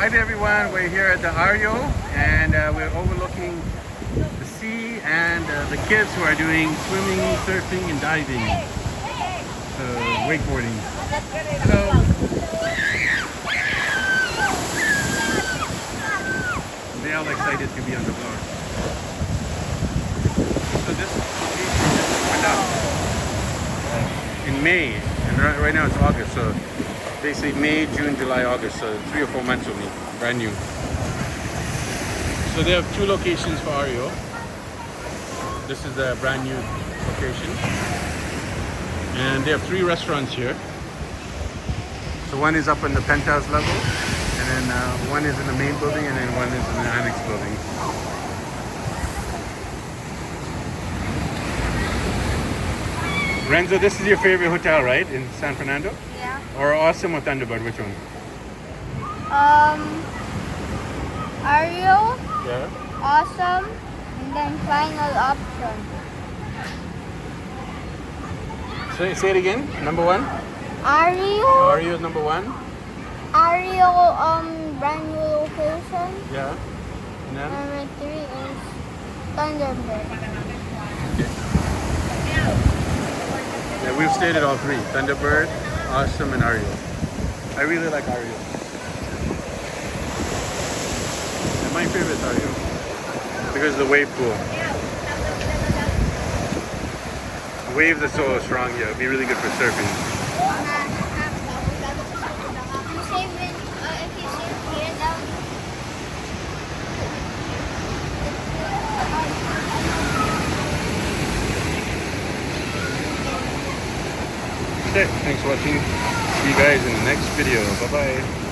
Hi there everyone, we're here at the Ario and we're overlooking the sea and the kids who are doing swimming, surfing and diving. So wakeboarding. Hello. They are all excited to be on the vlog. So this location just opened up in May and right now it's August. So basically May, June, July, August, so 3 or 4 months only, brand new. So they have 2 locations for Ario. This is the brand new location. And they have 3 restaurants here. So one is up in the penthouse level, and then one is in the main building, and then one is in the annex building. Renzo, this is your favorite hotel, right, in San Fernando? Or Awesome or Thunderbird, which one? Ario, Yeah. Awesome, and then final option. Say it again. Number 1. Ario, Ario is number 1. Ario, brand new location. Yeah. And then? Number 3 is Thunderbird. Okay. Yeah, we've stayed at all 3. Thunderbird, Awesome, and Ario. I really like Ario. And my favorite is Ario because of the wave pool. The waves are so strong here. It'd be really good for surfing. Okay, thanks for watching. See you guys in the next video. Bye bye.